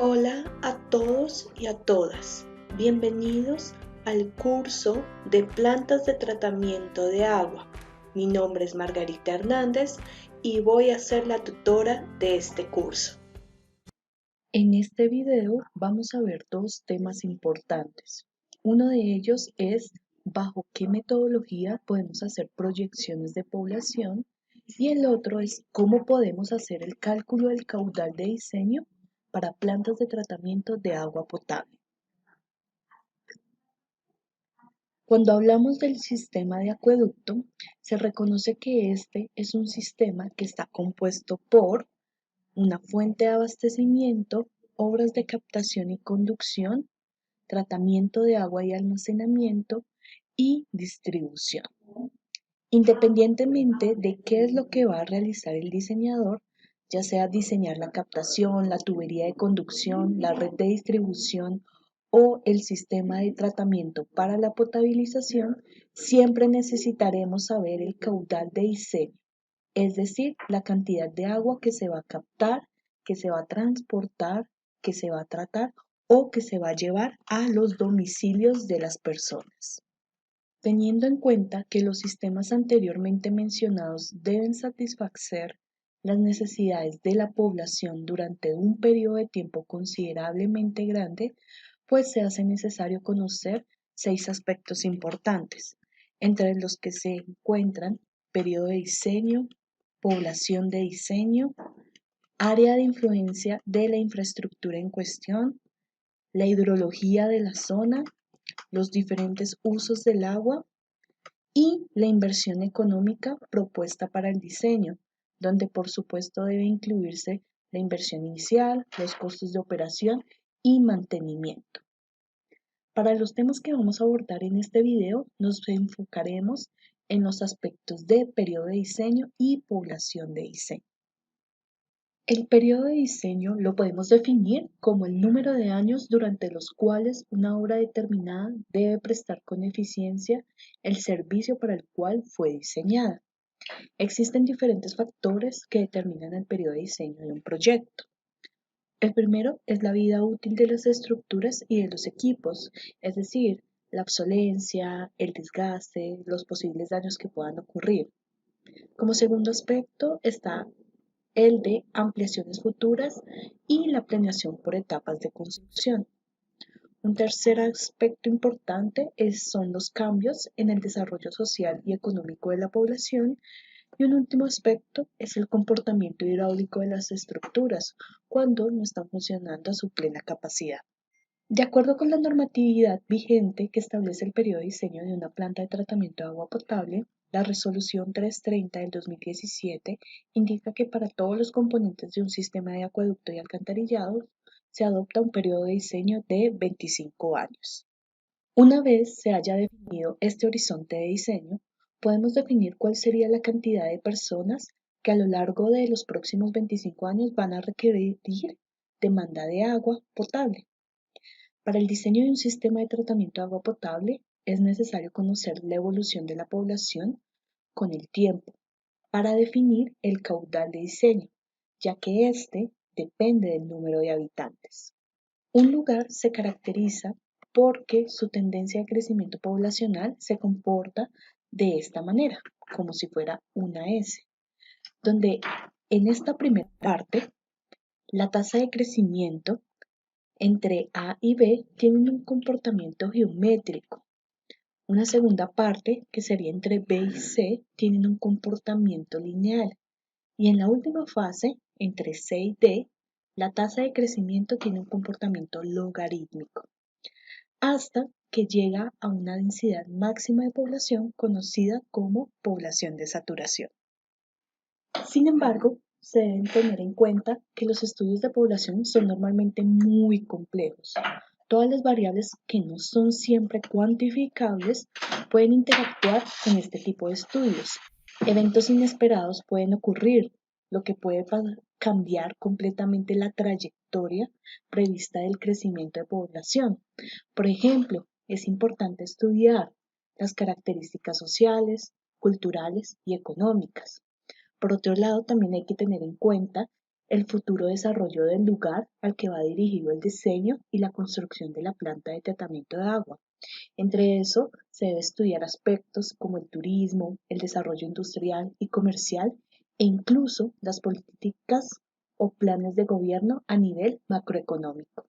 Hola a todos y a todas. Bienvenidos al curso de plantas de tratamiento de agua. Mi nombre es Margarita Hernández y voy a ser la tutora de este curso. En este video vamos a ver dos temas importantes. Uno de ellos es bajo qué metodología podemos hacer proyecciones de población y el otro es cómo podemos hacer el cálculo del caudal de diseño para plantas de tratamiento de agua potable. Cuando hablamos del sistema de acueducto, se reconoce que este es un sistema que está compuesto por una fuente de abastecimiento, obras de captación y conducción, tratamiento de agua y almacenamiento y distribución. Independientemente de qué es lo que va a realizar el diseñador, ya sea diseñar la captación, la tubería de conducción, la red de distribución o el sistema de tratamiento para la potabilización, siempre necesitaremos saber el caudal de diseño, es decir, la cantidad de agua que se va a captar, que se va a transportar, que se va a tratar o que se va a llevar a los domicilios de las personas. Teniendo en cuenta que los sistemas anteriormente mencionados deben satisfacer las necesidades de la población durante un periodo de tiempo considerablemente grande, pues se hace necesario conocer 6 aspectos importantes, entre los que se encuentran periodo de diseño, población de diseño, área de influencia de la infraestructura en cuestión, la hidrología de la zona, los diferentes usos del agua y la inversión económica propuesta para el diseño, donde por supuesto debe incluirse la inversión inicial, los costos de operación y mantenimiento. Para los temas que vamos a abordar en este video, nos enfocaremos en los aspectos de periodo de diseño y población de diseño. El periodo de diseño lo podemos definir como el número de años durante los cuales una obra determinada debe prestar con eficiencia el servicio para el cual fue diseñada. Existen diferentes factores que determinan el periodo de diseño de un proyecto. El primero es la vida útil de las estructuras y de los equipos, es decir, la obsolencia, el desgaste, los posibles daños que puedan ocurrir. Como segundo aspecto está el de ampliaciones futuras y la planeación por etapas de construcción. Un tercer aspecto importante son los cambios en el desarrollo social y económico de la población. Y un último aspecto es el comportamiento hidráulico de las estructuras cuando no están funcionando a su plena capacidad. De acuerdo con la normatividad vigente que establece el periodo de diseño de una planta de tratamiento de agua potable, la Resolución 330 del 2017 indica que para todos los componentes de un sistema de acueducto y alcantarillado se adopta un periodo de diseño de 25 años. Una vez se haya definido este horizonte de diseño, podemos definir cuál sería la cantidad de personas que a lo largo de los próximos 25 años van a requerir demanda de agua potable. Para el diseño de un sistema de tratamiento de agua potable es necesario conocer la evolución de la población con el tiempo para definir el caudal de diseño, ya que este depende del número de habitantes. Un lugar se caracteriza porque su tendencia de crecimiento poblacional se comporta de esta manera, como si fuera una S, donde en esta primera parte la tasa de crecimiento entre A y B tienen un comportamiento geométrico. Una segunda parte, que sería entre B y C, tienen un comportamiento lineal. Y en la última fase, entre C y D, la tasa de crecimiento tiene un comportamiento logarítmico, hasta que llega a una densidad máxima de población conocida como población de saturación. Sin embargo, se deben tener en cuenta que los estudios de población son normalmente muy complejos. Todas las variables que no son siempre cuantificables pueden interactuar con este tipo de estudios. Eventos inesperados pueden ocurrir, lo que puede cambiar completamente la trayectoria prevista del crecimiento de población. Por ejemplo, es importante estudiar las características sociales, culturales y económicas. Por otro lado, también hay que tener en cuenta el futuro desarrollo del lugar al que va dirigido el diseño y la construcción de la planta de tratamiento de agua. Entre eso, se debe estudiar aspectos como el turismo, el desarrollo industrial y comercial e incluso las políticas o planes de gobierno a nivel macroeconómico.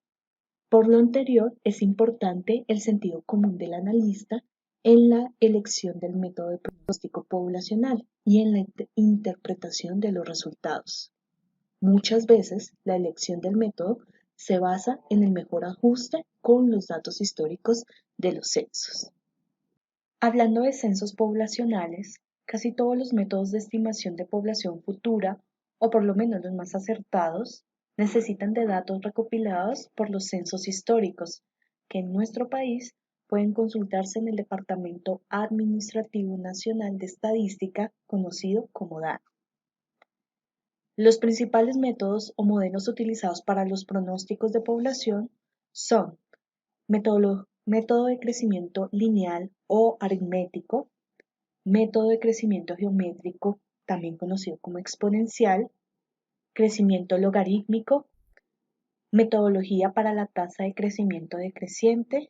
Por lo anterior, es importante el sentido común del analista en la elección del método de pronóstico poblacional y en la interpretación de los resultados. Muchas veces, la elección del método se basa en el mejor ajuste con los datos históricos de los censos. Hablando de censos poblacionales, casi todos los métodos de estimación de población futura, o por lo menos los más acertados, necesitan de datos recopilados por los censos históricos, que en nuestro país pueden consultarse en el Departamento Administrativo Nacional de Estadística, conocido como DANE. Los principales métodos o modelos utilizados para los pronósticos de población son método de crecimiento lineal o aritmético, método de crecimiento geométrico, también conocido como exponencial, crecimiento logarítmico, metodología para la tasa de crecimiento decreciente,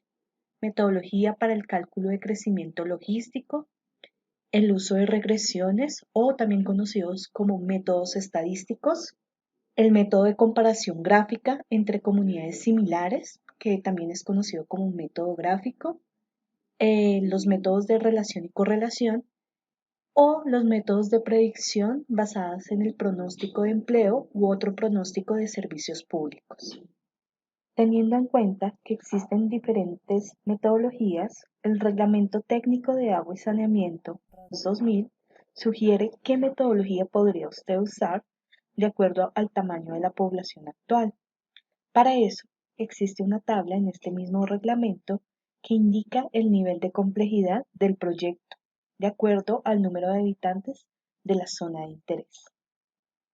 metodología para el cálculo de crecimiento logístico, el uso de regresiones o también conocidos como métodos estadísticos, el método de comparación gráfica entre comunidades similares, que también es conocido como un método gráfico, los métodos de relación y correlación o los métodos de predicción basados en el pronóstico de empleo u otro pronóstico de servicios públicos. Teniendo en cuenta que existen diferentes metodologías, el Reglamento Técnico de Agua y Saneamiento 2000 sugiere qué metodología podría usted usar de acuerdo al tamaño de la población actual. Para eso, existe una tabla en este mismo reglamento que indica el nivel de complejidad del proyecto, de acuerdo al número de habitantes de la zona de interés.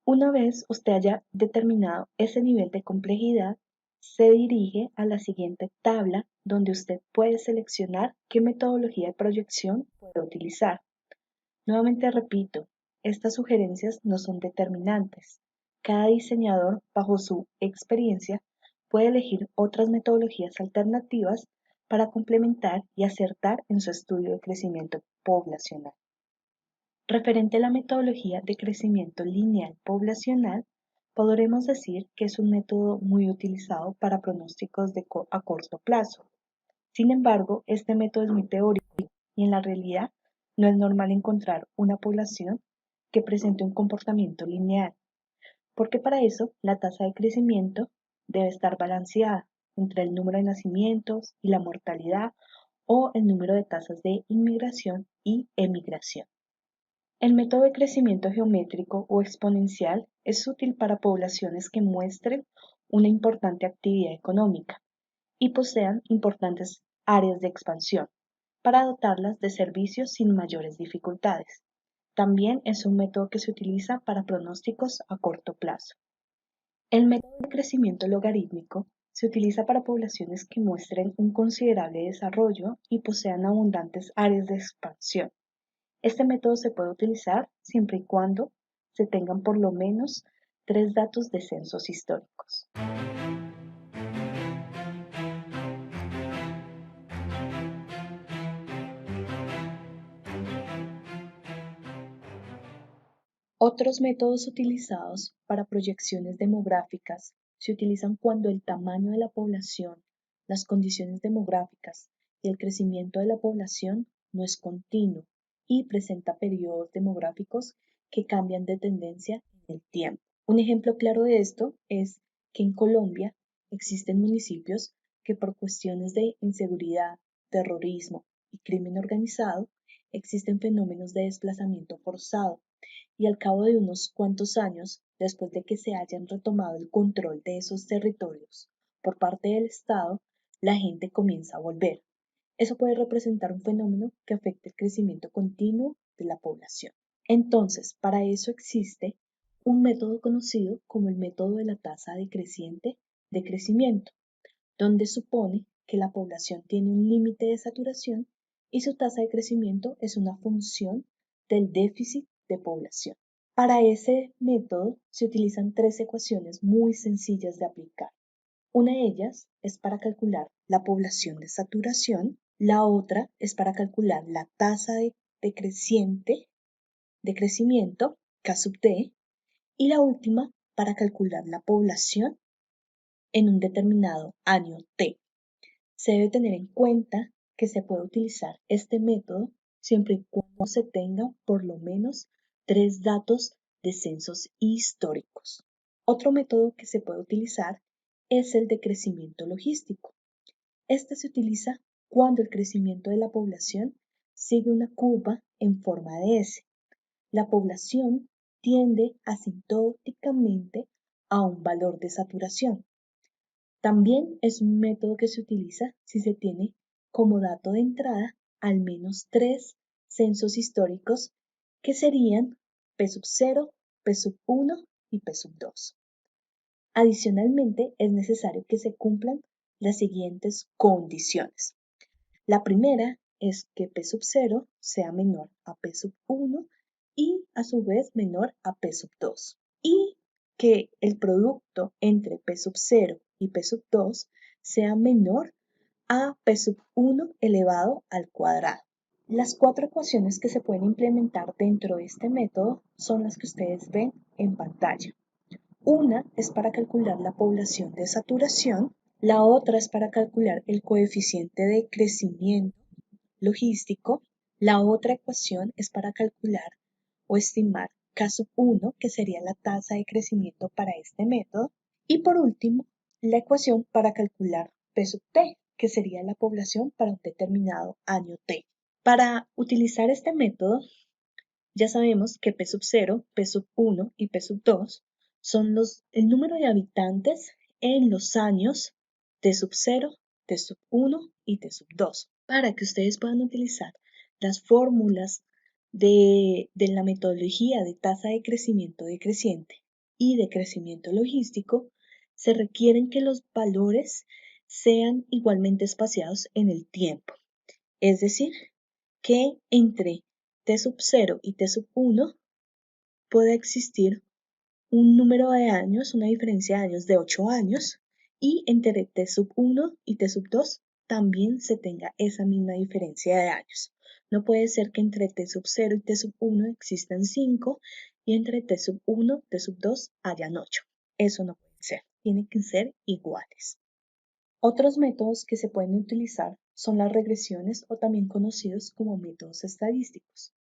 Una vez usted haya determinado ese nivel de complejidad, se dirige a la siguiente tabla donde usted puede seleccionar qué metodología de proyección puede utilizar. Nuevamente repito, estas sugerencias no son determinantes. Cada diseñador, bajo su experiencia, puede elegir otras metodologías alternativas para complementar y acertar en su estudio de crecimiento poblacional. Referente a la metodología de crecimiento lineal poblacional, podremos decir que es un método muy utilizado para pronósticos a corto plazo. Sin embargo, este método es muy teórico y en la realidad no es normal encontrar una población que presente un comportamiento lineal, porque para eso la tasa de crecimiento debe estar balanceada entre el número de nacimientos y la mortalidad o el número de tasas de inmigración y emigración. El método de crecimiento geométrico o exponencial es útil para poblaciones que muestren una importante actividad económica y posean importantes áreas de expansión, para dotarlas de servicios sin mayores dificultades. También es un método que se utiliza para pronósticos a corto plazo. El método de crecimiento logarítmico se utiliza para poblaciones que muestren un considerable desarrollo y posean abundantes áreas de expansión. Este método se puede utilizar siempre y cuando se tengan por lo menos 3 datos de censos históricos. Otros métodos utilizados para proyecciones demográficas se utilizan cuando el tamaño de la población, las condiciones demográficas y el crecimiento de la población no es continuo y presenta periodos demográficos que cambian de tendencia en el tiempo. Un ejemplo claro de esto es que en Colombia existen municipios que por cuestiones de inseguridad, terrorismo y crimen organizado existen fenómenos de desplazamiento forzado y al cabo de unos cuantos años, después de que se hayan retomado el control de esos territorios por parte del Estado, la gente comienza a volver. Eso puede representar un fenómeno que afecta el crecimiento continuo de la población. Entonces, para eso existe un método conocido como el método de la tasa decreciente de crecimiento, donde supone que la población tiene un límite de saturación y su tasa de crecimiento es una función del déficit de población. Para ese método se utilizan tres ecuaciones muy sencillas de aplicar. Una de ellas es para calcular la población de saturación, la otra es para calcular la tasa de crecimiento, K sub D, y la última para calcular la población en un determinado año T. Se debe tener en cuenta que se puede utilizar este método siempre y cuando se tenga por lo menos 3 datos de censos históricos. Otro método que se puede utilizar es el de crecimiento logístico. Este se utiliza cuando el crecimiento de la población sigue una curva en forma de S. La población tiende asintóticamente a un valor de saturación. También es un método que se utiliza si se tiene como dato de entrada al menos 3 censos históricos que serían P sub 0, P sub 1 y P sub 2. Adicionalmente, es necesario que se cumplan las siguientes condiciones. La primera es que P sub 0 sea menor a P sub 1 y a su vez menor a P sub 2. Y que el producto entre P sub 0 y P sub 2 sea menor a P sub 1 elevado al cuadrado. Las 4 ecuaciones que se pueden implementar dentro de este método son las que ustedes ven en pantalla. Una es para calcular la población de saturación, la otra es para calcular el coeficiente de crecimiento logístico, la otra ecuación es para calcular o estimar K sub 1, que sería la tasa de crecimiento para este método, y por último, la ecuación para calcular P sub T, que sería la población para un determinado año T. Para utilizar este método, ya sabemos que P sub 0, P sub 1 y P sub 2 son el número de habitantes en los años T sub 0, T sub 1 y T sub 2. Para que ustedes puedan utilizar las fórmulas de la metodología de tasa de crecimiento decreciente y de crecimiento logístico, se requieren que los valores sean igualmente espaciados en el tiempo. Es decir, que entre T sub 0 y T sub 1 puede existir un número de años, una diferencia de años de 8 años, y entre T sub 1 y T sub 2 también se tenga esa misma diferencia de años. No puede ser que entre T sub 0 y T sub 1 existan 5 y entre T sub 1 y T sub 2 hayan 8. Eso no puede ser, tienen que ser iguales. Otros métodos que se pueden utilizar son las regresiones o también conocidos como métodos estadísticos.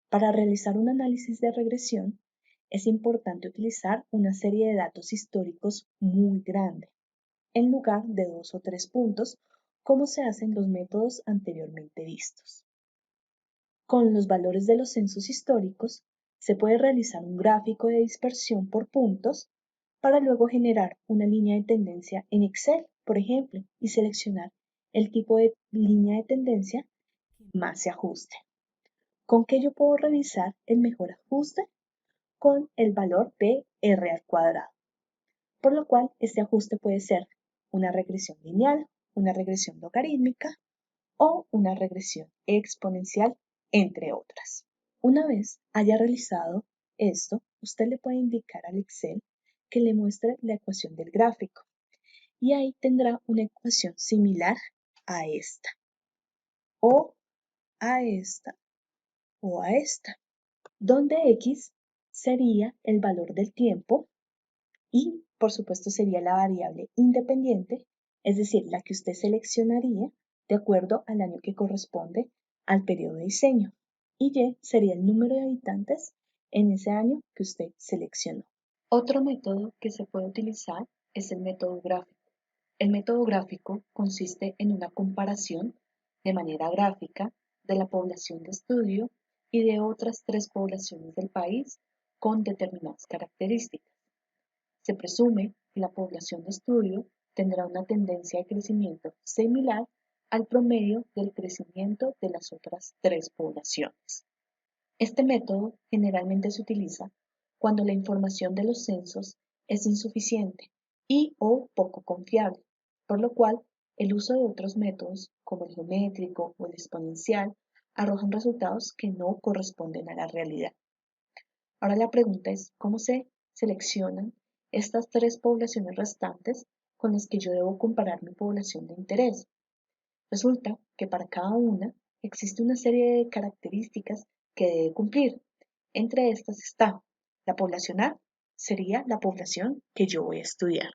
Para realizar un análisis de regresión, es importante utilizar una serie de datos históricos muy grande, en lugar de 2 o 3 puntos, como se hace en los métodos anteriormente vistos. Con los valores de los censos históricos, se puede realizar un gráfico de dispersión por puntos para luego generar una línea de tendencia en Excel, por ejemplo, y seleccionar el tipo de línea de tendencia que más se ajuste. ¿Con qué yo puedo revisar el mejor ajuste? Con el valor de R al cuadrado. Por lo cual, este ajuste puede ser una regresión lineal, una regresión logarítmica o una regresión exponencial, entre otras. Una vez haya realizado esto, usted le puede indicar al Excel que le muestre la ecuación del gráfico y ahí tendrá una ecuación similar a esta, o a esta, o a esta, donde X sería el valor del tiempo y, por supuesto, sería la variable independiente, es decir, la que usted seleccionaría de acuerdo al año que corresponde al periodo de diseño. Y Y sería el número de habitantes en ese año que usted seleccionó. Otro método que se puede utilizar es el método gráfico. El método gráfico consiste en una comparación de manera gráfica de la población de estudio y de otras 3 poblaciones del país con determinadas características. Se presume que la población de estudio tendrá una tendencia de crecimiento similar al promedio del crecimiento de las otras 3 poblaciones. Este método generalmente se utiliza cuando la información de los censos es insuficiente y o poco confiable, por lo cual el uso de otros métodos como el geométrico o el exponencial arrojan resultados que no corresponden a la realidad. Ahora la pregunta es, ¿cómo se seleccionan estas tres poblaciones restantes con las que yo debo comparar mi población de interés? Resulta que para cada una existe una serie de características que debe cumplir. Entre estas está la población A, sería la población que yo voy a estudiar.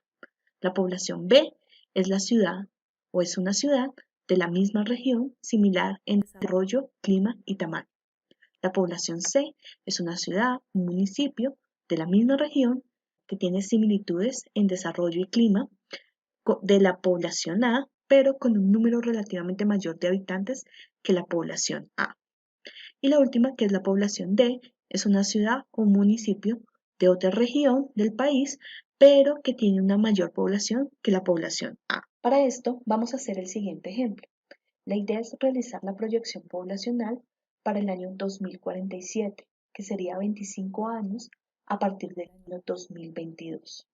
La población B es la ciudad o es una ciudad de la misma región similar en desarrollo, clima y tamaño. La población C es una ciudad, un municipio de la misma región que tiene similitudes en desarrollo y clima de la población A, pero con un número relativamente mayor de habitantes que la población A. Y la última, que es la población D, es una ciudad o municipio de otra región del país, pero que tiene una mayor población que la población A. Para esto vamos a hacer el siguiente ejemplo. La idea es realizar la proyección poblacional para el año 2047, que sería 25 años a partir del año 2022.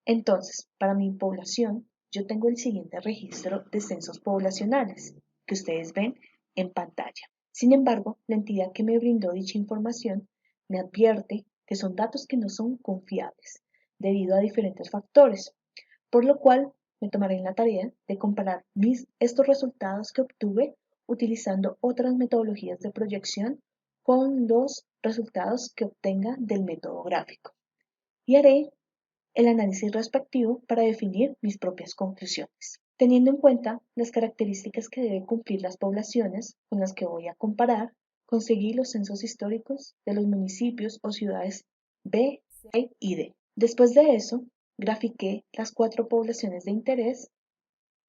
Entonces, para mi población, yo tengo el siguiente registro de censos poblacionales que ustedes ven en pantalla. Sin embargo, la entidad que me brindó dicha información me advierte que son datos que no son confiables debido a diferentes factores, por lo cual me tomaré la tarea de comparar estos resultados que obtuve utilizando otras metodologías de proyección con los resultados que obtenga del método gráfico. Y haré el análisis respectivo para definir mis propias conclusiones. Teniendo en cuenta las características que deben cumplir las poblaciones con las que voy a comparar, conseguí los censos históricos de los municipios o ciudades B, C y D. Después de eso, grafiqué las 4 poblaciones de interés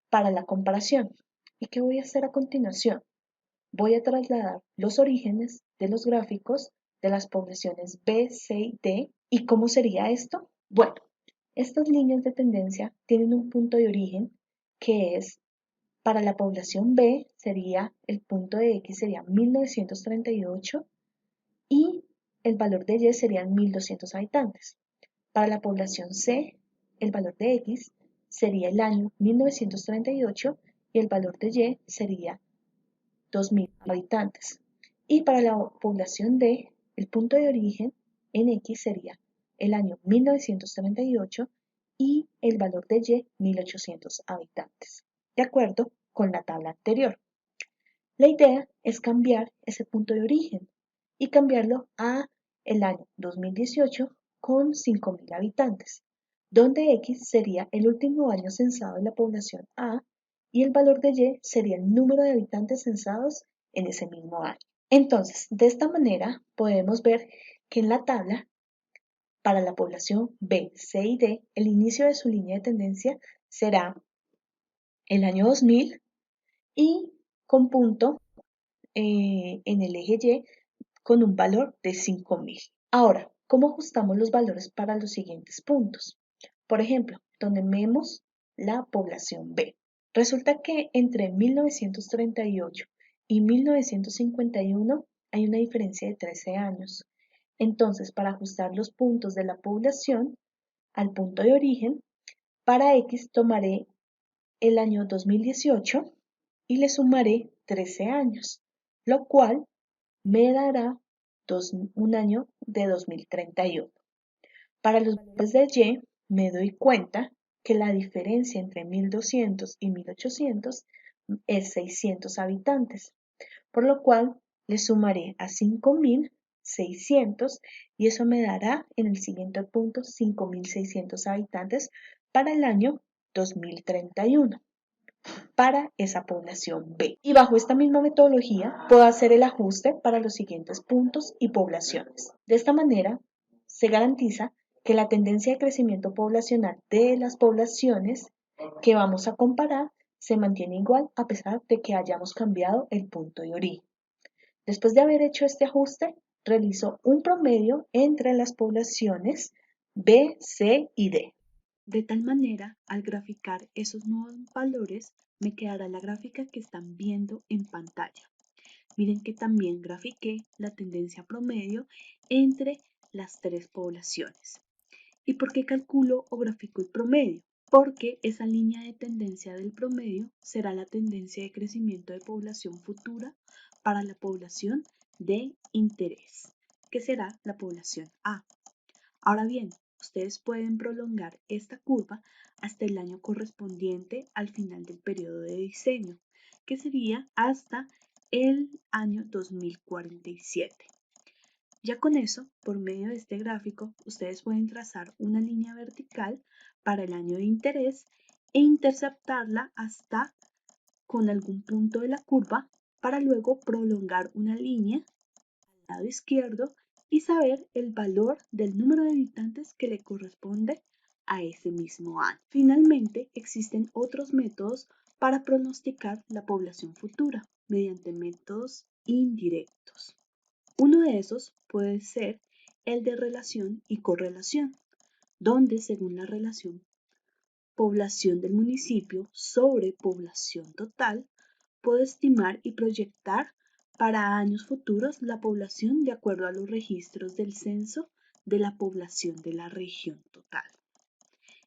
para la comparación. ¿Y qué voy a hacer a continuación? Voy a trasladar los orígenes de los gráficos de las poblaciones B, C y D. ¿Y cómo sería esto? Bueno, estas líneas de tendencia tienen un punto de origen que es, para la población B sería el punto de X sería 1938 y el valor de Y serían 1200 habitantes. Para la población C, el valor de X sería el año 1938 y el valor de Y sería 2000 habitantes. Y para la población D, el punto de origen en X sería el año 1938 y el valor de Y 1800 habitantes, de acuerdo con la tabla anterior. La idea es cambiar ese punto de origen y cambiarlo a el año 2018 con 5000 habitantes, donde X sería el último año censado de la población A y el valor de Y sería el número de habitantes censados en ese mismo año. Entonces, de esta manera podemos ver que en la tabla, para la población B, C y D, el inicio de su línea de tendencia será el año 2000 y con punto en el eje Y con un valor de 5000. Ahora, ¿cómo ajustamos los valores para los siguientes puntos? Por ejemplo, tomemos la población B. Resulta que entre 1938 y 1951 hay una diferencia de 13 años. Entonces, para ajustar los puntos de la población al punto de origen, para X tomaré el año 2018 y le sumaré 13 años, lo cual me dará un año de 2031. Para los valores de Y, me doy cuenta que la diferencia entre 1200 y 1800 es 600 habitantes, por lo cual le sumaré a 5600 y eso me dará en el siguiente punto 5600 habitantes para el año 2031 para esa población B. Y bajo esta misma metodología puedo hacer el ajuste para los siguientes puntos y poblaciones. De esta manera se garantiza que la tendencia de crecimiento poblacional de las poblaciones que vamos a comparar se mantiene igual a pesar de que hayamos cambiado el punto de origen. Después de haber hecho este ajuste, realizo un promedio entre las poblaciones B, C y D. De tal manera, al graficar esos nuevos valores, me quedará la gráfica que están viendo en pantalla. Miren que también grafiqué la tendencia promedio entre las tres poblaciones. ¿Y por qué calculo o grafico el promedio? Porque esa línea de tendencia del promedio será la tendencia de crecimiento de población futura para la población de interés. que será la población A. Ahora bien, ustedes pueden prolongar esta curva hasta el año correspondiente al final del periodo de diseño, que sería hasta el año 2047. Ya con eso, por medio de este gráfico, ustedes pueden trazar una línea vertical para el año de interés e interceptarla hasta con algún punto de la curva para luego prolongar una línea al lado izquierdo y saber el valor del número de habitantes que le corresponde a ese mismo año. Finalmente, existen otros métodos para pronosticar la población futura mediante métodos indirectos. Uno de esos puede ser el de relación y correlación, donde según la relación población del municipio sobre población total, puedo estimar y proyectar para años futuros la población de acuerdo a los registros del censo de la población de la región total.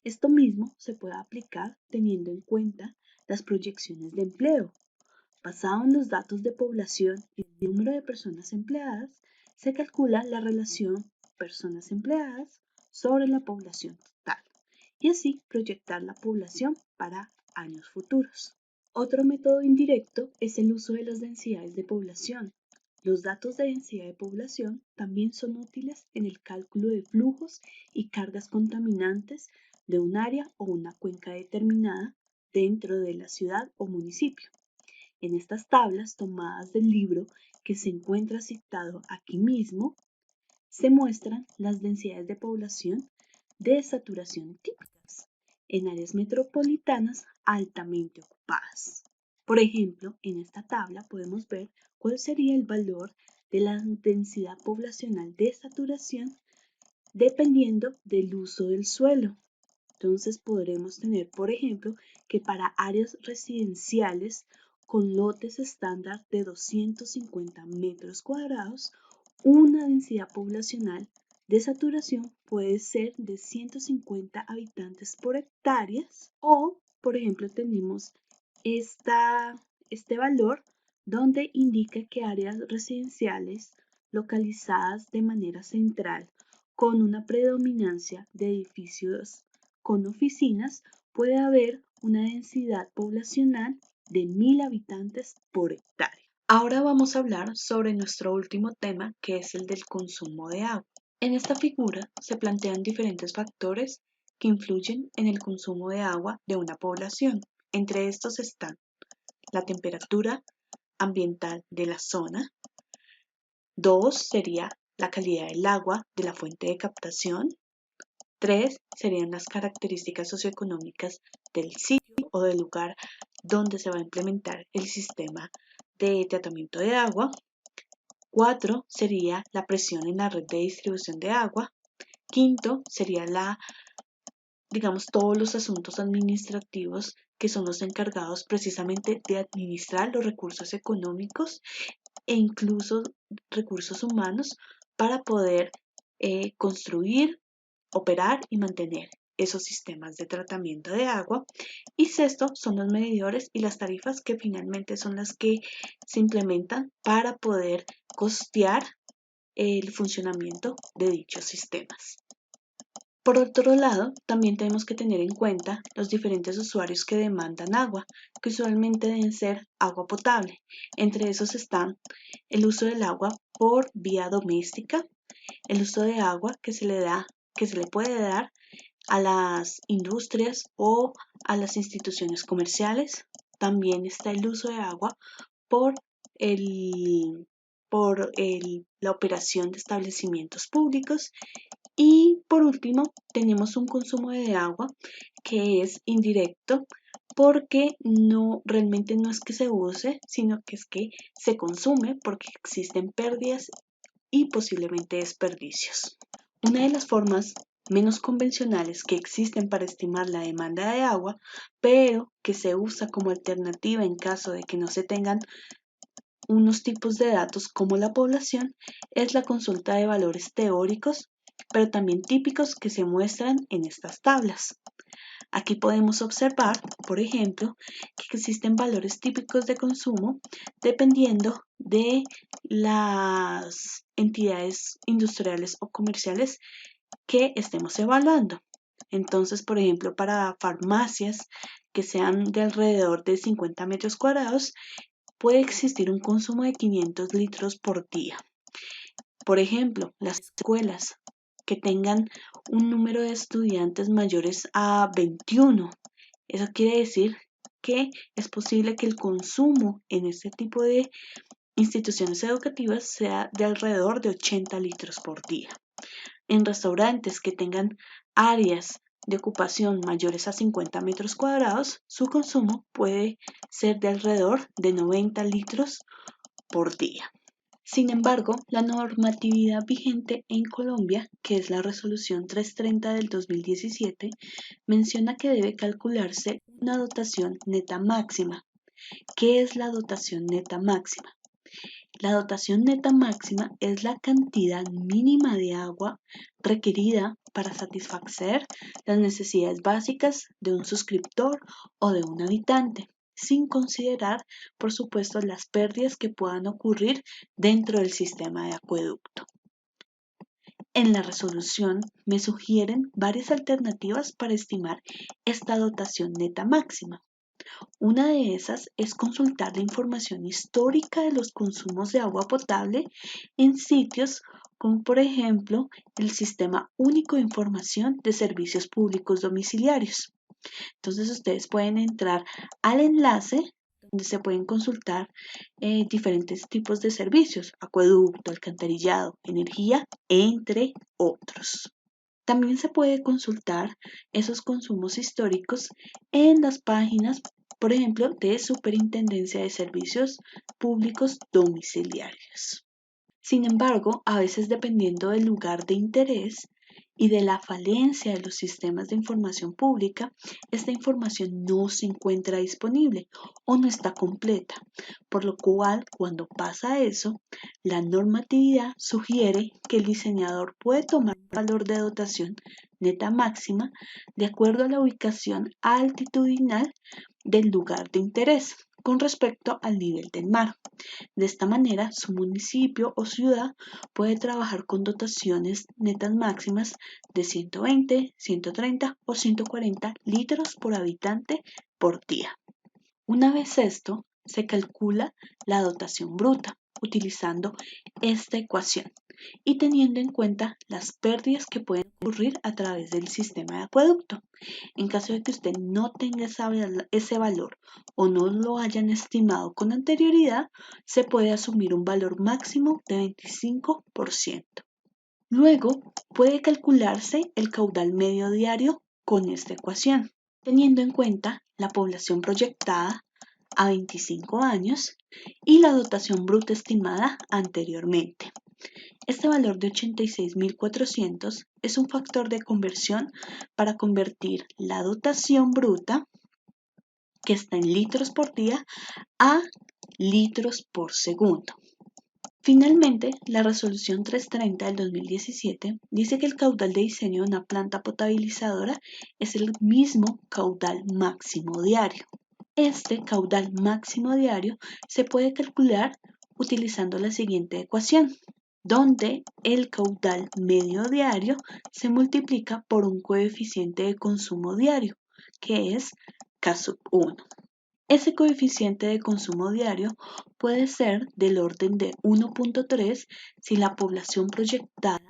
Esto mismo se puede aplicar teniendo en cuenta las proyecciones de empleo. Basado en los datos de población y el número de personas empleadas, se calcula la relación personas empleadas sobre la población total y así proyectar la población para años futuros. Otro método indirecto es el uso de las densidades de población. Los datos de densidad de población también son útiles en el cálculo de flujos y cargas contaminantes de un área o una cuenca determinada dentro de la ciudad o municipio. En estas tablas tomadas del libro que se encuentra citado aquí mismo, se muestran las densidades de población de saturación típicas en áreas metropolitanas altamente ocupadas. Por ejemplo, en esta tabla podemos ver cuál sería el valor de la densidad poblacional de saturación dependiendo del uso del suelo. Entonces podremos tener, por ejemplo, que para áreas residenciales con lotes estándar de 250 metros cuadrados, una densidad poblacional de saturación puede ser de 150 habitantes por hectáreas o, por ejemplo, tenemos este valor donde indica que áreas residenciales localizadas de manera central con una predominancia de edificios con oficinas puede haber una densidad poblacional de 1000 habitantes por hectárea. Ahora vamos a hablar sobre nuestro último tema, que es el del consumo de agua. En esta figura se plantean diferentes factores que influyen en el consumo de agua de una población. Entre estos están la temperatura ambiental de la zona. 2 sería la calidad del agua de la fuente de captación. 3 serían las características socioeconómicas del sitio o del lugar donde se va a implementar el sistema de tratamiento de agua. 4 sería la presión en la red de distribución de agua. 5 sería todos los asuntos administrativos que son los encargados precisamente de administrar los recursos económicos e incluso recursos humanos para poder construir, operar y mantener esos sistemas de tratamiento de agua. Y sexto son los medidores y las tarifas que finalmente son las que se implementan para poder costear el funcionamiento de dichos sistemas. Por otro lado, también tenemos que tener en cuenta los diferentes usuarios que demandan agua, que usualmente deben ser agua potable. Entre esos están el uso del agua por vía doméstica, el uso de agua que se le puede dar a las industrias o a las instituciones comerciales. También está el uso de agua por la operación de establecimientos públicos. Y por último, tenemos un consumo de agua que es indirecto porque realmente no es que se use, sino que es que se consume porque existen pérdidas y posiblemente desperdicios. Una de las formas menos convencionales que existen para estimar la demanda de agua, pero que se usa como alternativa en caso de que no se tengan unos tipos de datos como la población, es la consulta de valores teóricos, pero también típicos que se muestran en estas tablas. Aquí podemos observar, por ejemplo, que existen valores típicos de consumo dependiendo de las entidades industriales o comerciales que estemos evaluando. Entonces, por ejemplo, para farmacias que sean de alrededor de 50 metros cuadrados, puede existir un consumo de 500 litros por día. Por ejemplo, las escuelas que tengan un número de estudiantes mayores a 21. Eso quiere decir que es posible que el consumo en este tipo de instituciones educativas sea de alrededor de 80 litros por día. En restaurantes que tengan áreas de ocupación mayores a 50 metros cuadrados, su consumo puede ser de alrededor de 90 litros por día. Sin embargo, la normatividad vigente en Colombia, que es la Resolución 330 del 2017, menciona que debe calcularse una dotación neta máxima. ¿Qué es la dotación neta máxima? La dotación neta máxima es la cantidad mínima de agua requerida para satisfacer las necesidades básicas de un suscriptor o de un habitante, sin considerar, por supuesto, las pérdidas que puedan ocurrir dentro del sistema de acueducto. En la resolución me sugieren varias alternativas para estimar esta dotación neta máxima. Una de esas es consultar la información histórica de los consumos de agua potable en sitios como por ejemplo el Sistema Único de Información de Servicios Públicos Domiciliarios. Entonces ustedes pueden entrar al enlace donde se pueden consultar diferentes tipos de servicios, acueducto, alcantarillado, energía, entre otros. También se puede consultar esos consumos históricos en las páginas, por ejemplo, de Superintendencia de Servicios Públicos Domiciliarios. Sin embargo, a veces dependiendo del lugar de interés y de la falencia de los sistemas de información pública, esta información no se encuentra disponible o no está completa, por lo cual cuando pasa eso, la normatividad sugiere que el diseñador puede tomar un valor de dotación neta máxima de acuerdo a la ubicación altitudinal del lugar de interés con respecto al nivel del mar. De esta manera, su municipio o ciudad puede trabajar con dotaciones netas máximas de 120, 130 o 140 litros por habitante por día. Una vez esto, se calcula la dotación bruta utilizando esta ecuación y teniendo en cuenta las pérdidas que pueden ocurrir a través del sistema de acueducto. En caso de que usted no tenga ese valor o no lo hayan estimado con anterioridad, se puede asumir un valor máximo de 25%. Luego, puede calcularse el caudal medio diario con esta ecuación, teniendo en cuenta la población proyectada a 25 años y la dotación bruta estimada anteriormente. Este valor de 86.400 es un factor de conversión para convertir la dotación bruta, que está en litros por día, a litros por segundo. Finalmente, la resolución 330 del 2017 dice que el caudal de diseño de una planta potabilizadora es el mismo caudal máximo diario. Este caudal máximo diario se puede calcular utilizando la siguiente ecuación, donde el caudal medio diario se multiplica por un coeficiente de consumo diario, que es K1. Ese coeficiente de consumo diario puede ser del orden de 1.3 si la población proyectada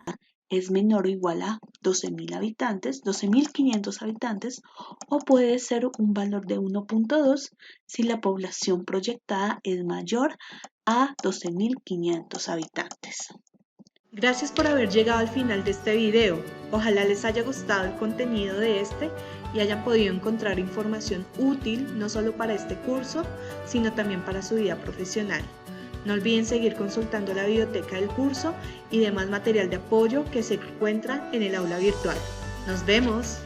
es menor o igual a 12.000 habitantes, 12.500 habitantes, o puede ser un valor de 1.2 si la población proyectada es mayor a 12.500 habitantes. Gracias por haber llegado al final de este video. Ojalá les haya gustado el contenido de este y hayan podido encontrar información útil no solo para este curso, sino también para su vida profesional. No olviden seguir consultando la biblioteca del curso y demás material de apoyo que se encuentra en el aula virtual. ¡Nos vemos!